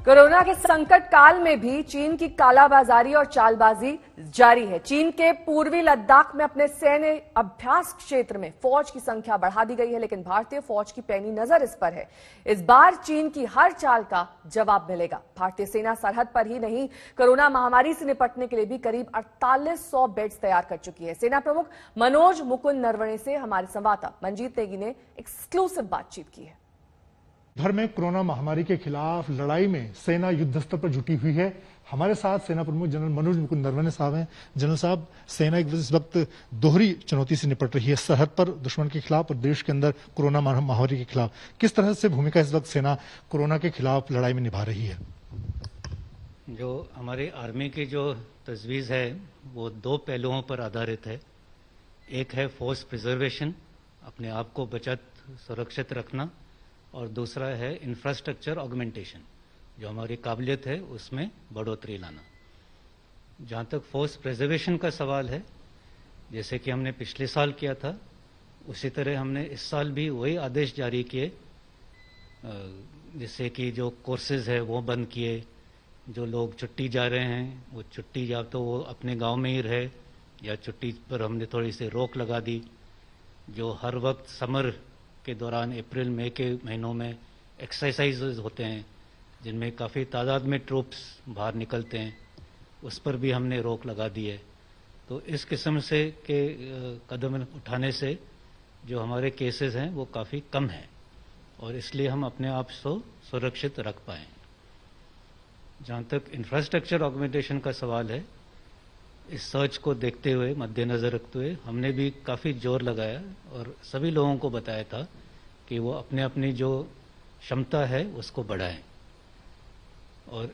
Corona के संकट काल में भी चीन की कालाबाजारी और चालबाजी जारी है। चीन के पूर्वी लद्दाख में अपने सैन्य अभ्यास क्षेत्र में फौज की संख्या बढ़ा दी गई है, लेकिन भारतीय फौज की पैनी नजर इस पर है। इस बार चीन की हर चाल का जवाब मिलेगा। भारतीय सेना सरहद पर ही नहीं, कोरोना महामारी से निपटने के लिए भी करीब 4800 बेड्स तैयार कर चुकी है। सेना प्रमुख मनोज मुकुंद नरवणे से हमारे संवाददाता मंजीत नेगी ने एक्सक्लूसिव बातचीत की है। भर में कोरोना महामारी के खिलाफ लड़ाई में सेना युद्ध स्तर पर जुटी हुई है। हमारे साथ सेना प्रमुख जनरल मनोज मुकुंद नरवणे साहब हैं। जनरल साहब, सेना इस वक्त दोहरी चुनौती से निपट रही है, सरहद पर दुश्मन के खिलाफ और देश के अंदर कोरोना महामारी के खिलाफ। किस तरह से भूमिका इस वक्त सेना कोरोना के खिलाफ लड़ाई में निभा रही है? जो हमारी आर्मी की जो तजवीज़ है वो दो पहलुओं पर आधारित है। एक है फोर्स प्रिजर्वेशन, अपने आप को बचत सुरक्षित रखना, और दूसरा है इंफ्रास्ट्रक्चर ऑगमेंटेशन, जो हमारी काबिलियत है उसमें बढ़ोतरी लाना। जहाँ तक फोर्स प्रिजर्वेशन का सवाल है, जैसे कि हमने पिछले साल किया था, उसी तरह हमने इस साल भी वही आदेश जारी किए, जिससे कि जो कोर्सेज है वो बंद किए, जो लोग छुट्टी जा रहे हैं वो छुट्टी या तो वो अपने गांव में ही रहे या छुट्टी पर हमने थोड़ी सी रोक लगा दी। जो हर वक्त समर के दौरान अप्रैल मई के महीनों में एक्सरसाइजेज होते हैं जिनमें काफ़ी तादाद में ट्रूप्स बाहर निकलते हैं, उस पर भी हमने रोक लगा दी है। तो इस किस्म से के कदम उठाने से जो हमारे केसेस हैं वो काफ़ी कम हैं और इसलिए हम अपने आप को सुरक्षित रख पाएँ। जहाँ तक इंफ्रास्ट्रक्चर ऑगमेंटेशन का सवाल है, इस सर्च को देखते हुए, मद्देनजर रखते हुए हमने भी काफ़ी जोर लगाया और सभी लोगों को बताया था कि वो अपने अपनी जो क्षमता है उसको बढ़ाएं। और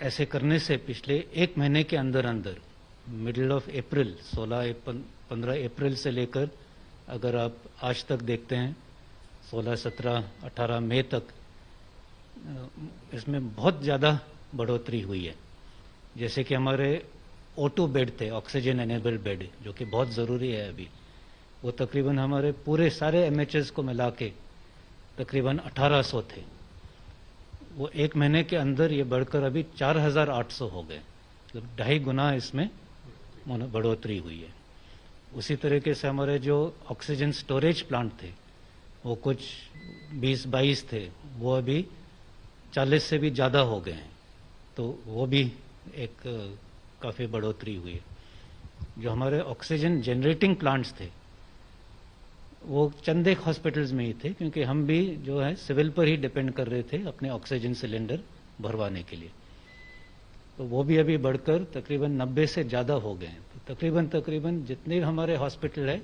ऐसे करने से पिछले एक महीने के अंदर अंदर मिडिल ऑफ अप्रैल 15 अप्रैल से लेकर अगर आप आज तक देखते हैं 16, 17, 18 मई तक इसमें बहुत ज़्यादा बढ़ोतरी हुई है। जैसे कि हमारे O2 बेड थे, ऑक्सीजन एनेबल्ड बेड, जो कि बहुत ज़रूरी है अभी, वो तकरीबन हमारे पूरे सारे MHs को मिला के तकरीबन 1800 थे। वो एक महीने के अंदर ये बढ़कर अभी 4800 हो गए, मतलब 2.5 गुना इसमें बढ़ोतरी हुई है। उसी तरीके से हमारे जो ऑक्सीजन स्टोरेज प्लांट थे वो कुछ 20-22 थे, वो अभी 40 से भी ज़्यादा हो गए हैं, तो वो भी एक काफ़ी बढ़ोतरी हुई है। जो हमारे ऑक्सीजन जनरेटिंग प्लांट्स थे वो चंद एक हॉस्पिटल्स में ही थे, क्योंकि हम भी जो है सिविल पर ही डिपेंड कर रहे थे अपने ऑक्सीजन सिलेंडर भरवाने के लिए, तो वो भी अभी बढ़कर तकरीबन 90 से ज़्यादा हो गए हैं। तो तकरीबन जितने हमारे हॉस्पिटल है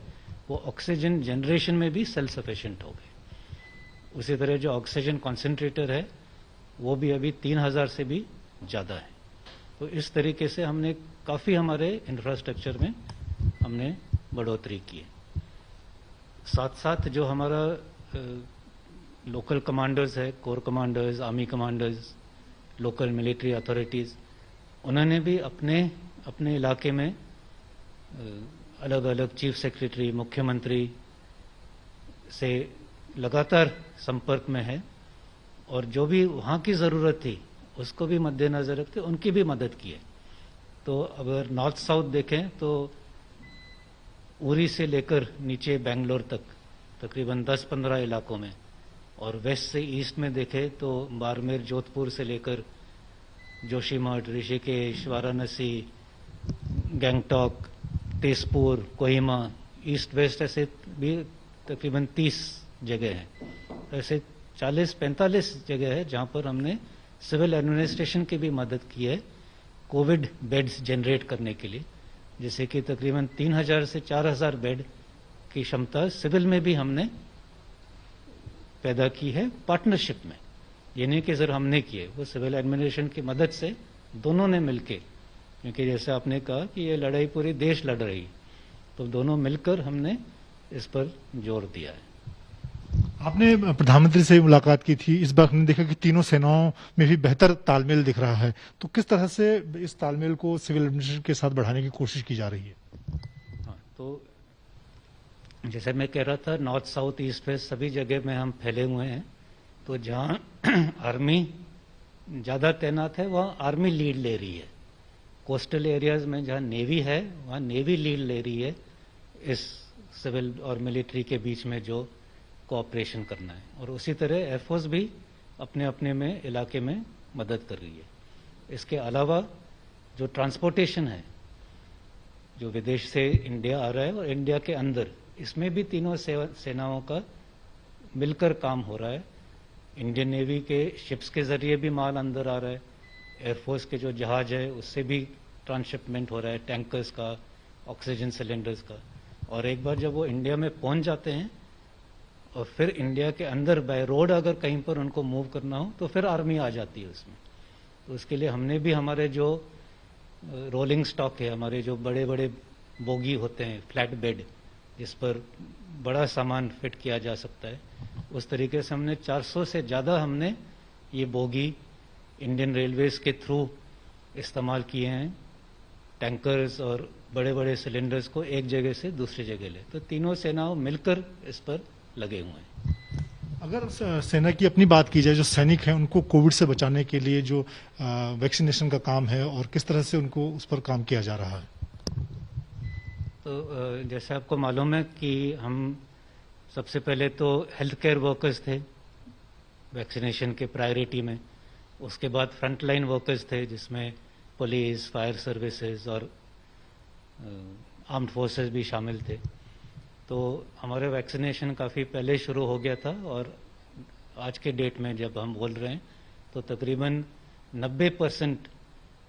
वो ऑक्सीजन जनरेशन में भी सेल्फ सफिशिएंट हो गए। उसी तरह जो ऑक्सीजन कॉन्सेंट्रेटर है वो भी अभी 3000 से भी ज़्यादा है। तो इस तरीके से हमने काफ़ी हमारे इंफ्रास्ट्रक्चर में हमने बढ़ोतरी की है। साथ साथ जो हमारा लोकल कमांडर्स है, core commanders, army commanders, local military authorities, उन्होंने भी अपने अपने इलाके में अलग अलग चीफ सेक्रेटरी, मुख्यमंत्री से लगातार संपर्क में है और जो भी वहाँ की ज़रूरत थी उसको भी मद्देनजर रखते उनकी भी मदद की है। तो अगर नॉर्थ साउथ देखें तो उरी से लेकर नीचे बेंगलोर तक तकरीबन 10-15 इलाकों में, और वेस्ट से ईस्ट में देखें तो बाड़मेर, जोधपुर से लेकर जोशीमठ, ऋषिकेश, वाराणसी, गैंगटॉक, तेजपुर, कोहिमा, ईस्ट वेस्ट, ऐसे भी तकरीबन 30 जगह हैं। ऐसे 40-45 जगह है जहाँ पर हमने सिविल एडमिनिस्ट्रेशन की भी मदद की है कोविड बेड्स जनरेट करने के लिए, जैसे कि तकरीबन 3000 से 4000 बेड की क्षमता सिविल में भी हमने पैदा की है पार्टनरशिप में। ये नहीं कि सर हमने किए, वो सिविल एडमिनिस्ट्रेशन की मदद से दोनों ने मिलके, क्योंकि जैसे आपने कहा कि ये लड़ाई पूरी देश लड़ रही, तो दोनों मिलकर हमने इस पर जोर दिया है। आपने प्रधानमंत्री से मुलाकात की थी, इस बार हमने देखा कि तीनों सेनाओं में भी बेहतर तालमेल दिख रहा है, तो किस तरह से इस तालमेल को सिविल एडमिनिस्ट्रेशन के साथ बढ़ाने की कोशिश की जा रही है? हाँ, तो जैसे मैं कह रहा था, नॉर्थ साउथ ईस्ट वेस्ट सभी जगह में हम फैले हुए हैं। तो जहाँ आर्मी ज़्यादा तैनात है वहाँ आर्मी लीड ले रही है। कोस्टल एरियाज में जहाँ नेवी है वहाँ नेवी लीड ले रही है इस सिविल और मिलिट्री के बीच में जो कोऑपरेशन करना है, और उसी तरह एयरफोर्स भी अपने अपने में इलाके में मदद कर रही है। इसके अलावा जो ट्रांसपोर्टेशन है जो विदेश से इंडिया आ रहा है और इंडिया के अंदर, इसमें भी तीनों सेनाओं का मिलकर काम हो रहा है। इंडियन नेवी के शिप्स के जरिए भी माल अंदर आ रहा है, एयरफोर्स के जो जहाज है उससे भी ट्रांसशिपमेंट हो रहा है, टैंकर्स का, ऑक्सीजन सिलेंडर्स का। और एक बार जब वो इंडिया में पहुंच जाते हैं और फिर इंडिया के अंदर बाय रोड अगर कहीं पर उनको मूव करना हो तो फिर आर्मी आ जाती है उसमें। तो उसके लिए हमने भी हमारे जो रोलिंग स्टॉक है, हमारे जो बड़े बड़े बोगी होते हैं, फ्लैट बेड जिस पर बड़ा सामान फिट किया जा सकता है, उस तरीके से हमने 400 से ज़्यादा हमने ये बोगी इंडियन रेलवेज के थ्रू इस्तेमाल किए हैं, टैंकर्स और बड़े बड़े सिलेंडर्स को एक जगह से दूसरी जगह ले। तो तीनों सेनाओं मिलकर इस पर लगे हुए हैं। अगर सेना की अपनी बात की जाए, जो सैनिक हैं उनको कोविड से बचाने के लिए जो वैक्सीनेशन का काम है और किस तरह से उनको उस पर काम किया जा रहा है? तो जैसे आपको मालूम है कि हम सबसे पहले तो हेल्थ केयर वर्कर्स थे वैक्सीनेशन के प्रायोरिटी में, उसके बाद फ्रंटलाइन वर्कर्स थे जिसमें पुलिस, फायर सर्विसेज और आर्म्ड फोर्सेस भी शामिल थे। तो हमारे वैक्सीनेशन काफ़ी पहले शुरू हो गया था और आज के डेट में जब हम बोल रहे हैं तो तकरीबन 90%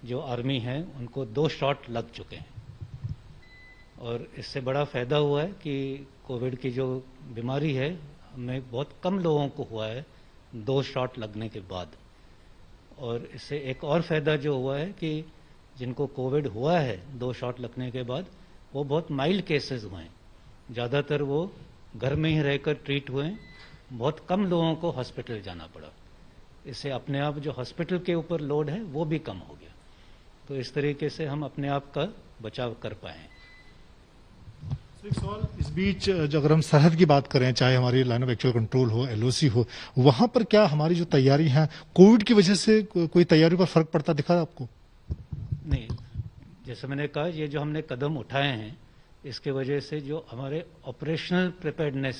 जो आर्मी है उनको 2 शॉट लग चुके हैं। और इससे बड़ा फ़ायदा हुआ है कि कोविड की जो बीमारी है हमें बहुत कम लोगों को हुआ है 2 शॉट लगने के बाद। और इससे एक और फ़ायदा जो हुआ है कि जिनको कोविड हुआ है 2 शॉट लगने के बाद, वो बहुत माइल्ड केसेस हुए हैं, ज़्यादातर वो घर में ही रहकर ट्रीट हुए हैं, बहुत कम लोगों को हॉस्पिटल जाना पड़ा। इससे अपने आप जो हॉस्पिटल के ऊपर लोड है वो भी कम हो गया। तो इस तरीके से हम अपने आप का बचाव कर पाए हैं। एक सवाल इस बीच, जो अगर हम सरहद की बात करें, चाहे हमारी लाइन ऑफ एक्चुअल कंट्रोल हो, एलओसी हो, वहां पर क्या हमारी जो तैयारी है कोविड की वजह से कोई तैयारी पर फर्क पड़ता दिखा आपको? नहीं, जैसे मैंने कहा, ये जो हमने कदम उठाए हैं इसके वजह से जो हमारे ऑपरेशनल प्रिपेयर्डनेस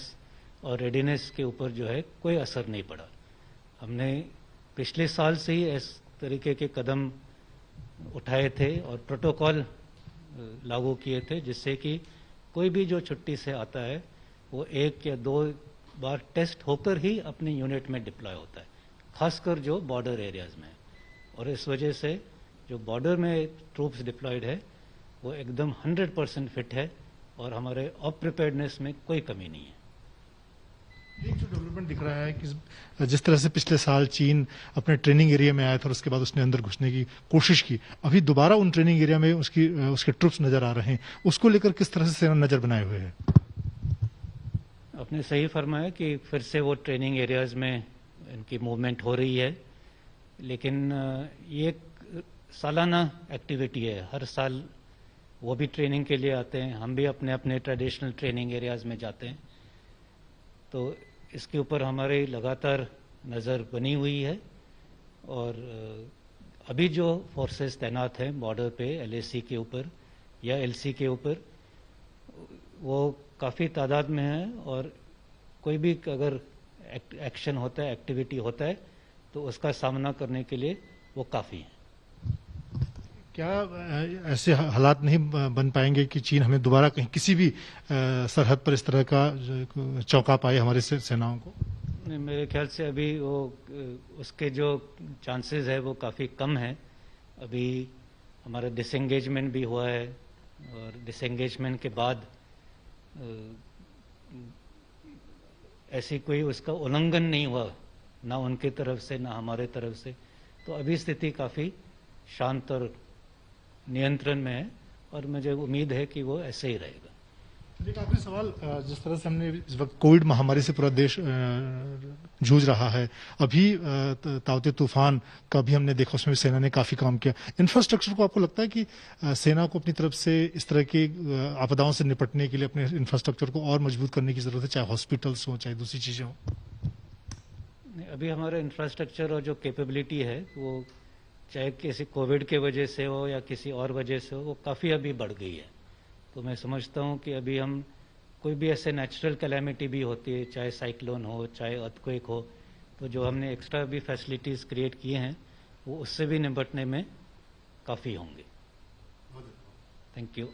और रेडीनेस के ऊपर जो है कोई असर नहीं पड़ा। हमने पिछले साल से ही इस तरीके के कदम उठाए थे और प्रोटोकॉल लागू किए थे जिससे कि कोई भी जो छुट्टी से आता है वो 1 या 2 बार टेस्ट होकर ही अपनी यूनिट में डिप्लॉय होता है, खासकर जो बॉर्डर एरियाज में। और इस वजह से जो बॉर्डर में ट्रूप्स डिप्लॉयड है वो एकदम 100% फिट है और हमारे ऑफ प्रिपेयर्डनेस में कोई कमी नहीं है। एक जो डेवलपमेंट दिख रहा है कि जिस तरह से पिछले साल चीन अपने ट्रेनिंग एरिया में आया था और उसके बाद उसने अंदर घुसने की कोशिश की, अभी दोबारा उन ट्रेनिंग एरिया में उसके ट्रुप्स नजर आ रहे हैं, उसको लेकर किस तरह से सेना नजर बनाए हुए है? आपने सही फरमाया कि फिर से वो ट्रेनिंग एरियाज में इनकी मूवमेंट हो रही है, लेकिन ये एक सालाना एक्टिविटी है। हर साल वो भी ट्रेनिंग के लिए आते हैं, हम भी अपने अपने ट्रेडिशनल ट्रेनिंग एरियाज में जाते हैं। तो इसके ऊपर हमारी लगातार नज़र बनी हुई है। और अभी जो फोर्सेस तैनात हैं बॉर्डर पे एलएसी के ऊपर या एलसी के ऊपर, वो काफ़ी तादाद में है और कोई भी अगर एक्शन होता है, एक्टिविटी होता है, तो उसका सामना करने के लिए वो काफ़ी है। क्या ऐसे हालात नहीं बन पाएंगे कि चीन हमें दोबारा कहीं किसी भी सरहद पर इस तरह का चौंका पाए हमारे सेनाओं को? मेरे ख्याल से अभी वो उसके जो चांसेस है वो काफ़ी कम है। अभी हमारा डिसएंगेजमेंट भी हुआ है और डिसएंगेजमेंट के बाद ऐसी कोई उसका उल्लंघन नहीं हुआ, ना उनकी तरफ से ना हमारे तरफ से। तो अभी स्थिति काफ़ी शांत और नियंत्रण में है और मुझे उम्मीद है कि वो ऐसे ही रहेगा। एक आखिरी सवाल, जिस तरह से हमने इस वक्त कोविड महामारी से पूरा देश जूझ रहा है, अभी ताउते तूफान का भी हमने देखा, उसमें भी सेना ने काफी काम किया। इंफ्रास्ट्रक्चर को आपको लगता है कि सेना को अपनी तरफ से इस तरह की आपदाओं से निपटने के लिए अपने इंफ्रास्ट्रक्चर को और मजबूत करने की जरूरत है, चाहे हॉस्पिटल्स हो चाहे दूसरी चीजें हो? अभी हमारा इंफ्रास्ट्रक्चर और जो कैपेबिलिटी है वो चाहे किसी कोविड के वजह से हो या किसी और वजह से हो, वो काफ़ी अभी बढ़ गई है। तो मैं समझता हूँ कि अभी हम कोई भी ऐसे नेचुरल कैलेमिटी भी होती है, चाहे साइक्लोन हो चाहे अर्थक्वेक हो, तो जो हमने एक्स्ट्रा भी फैसिलिटीज़ क्रिएट किए हैं वो उससे भी निपटने में काफ़ी होंगे। Thank you.